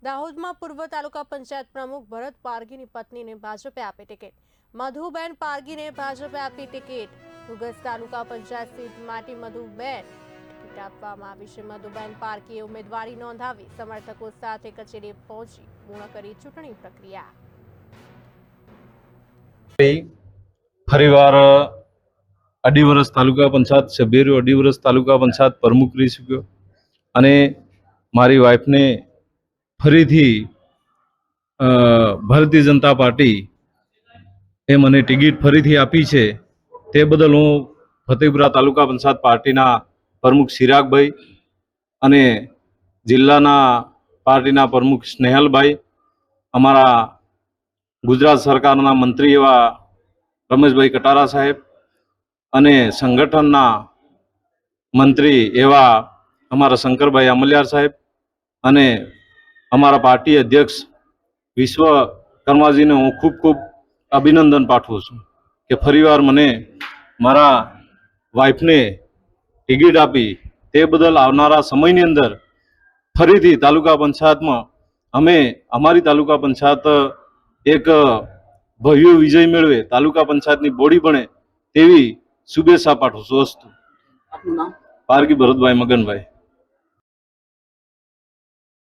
દાહોદમાં પૂર્વ તાલુકા પંચાયત પ્રમુખ ભરત પારગીની પત્નીને ભાજપે આપી ટિકિટ। મધુબેન પારગીને ભાજપે આપી ટિકિટ। ઉગસ તાલુકા પંચાયત સીટ માટે મધુબેન ટિકિટ આપવામાં આવી છે। મધુબેન પારગીએ ઉમેદવારી નોંધાવી સમર્થકો સાથે કચેરી પહોંચી પૂર્ણ કરી ચૂંટણી પ્રક્રિયા। ફરીવાર અઢી વર્ષ તાલુકા પંચાયત સભ્ય રહ્યો, અઢી વર્ષ તાલુકા પંચાયત પ્રમુખ રહી ચૂક્યો અને મારી વાઇફને ફરીથી ભારતીય જનતા પાર્ટી એ મને ટિકિટ ફરીથી આપી છે। તે બદલ હું ફતેપુરા તાલુકા પંચાયત પાર્ટીના પ્રમુખ ચિરાગભાઈ અને જિલ્લાના પાર્ટીના પ્રમુખ સ્નેહલભાઈ, અમારા ગુજરાત સરકારના મંત્રી એવા રમેશભાઈ કટારા સાહેબ અને સંગઠનના મંત્રી એવા અમારા શંકરભાઈ અમલિયાર સાહેબ અને અમારા પાર્ટી અધ્યક્ષ વિશ્વકર્માજીને હું ખૂબ ખૂબ અભિનંદન પાઠવું છું કે ફરીવાર મને મારા વાઇફને ટિકિટ આપી। તે બદલ આવનારા સમયની અંદર ફરીથી તાલુકા પંચાયતમાં અમે અમારી તાલુકા પંચાયત એક ભવ્ય વિજય મેળવે, તાલુકા પંચાયતની બોડી બને તેવી શુભેચ્છા પાઠવું છું। પારગી ભરતભાઈ મગનભાઈ।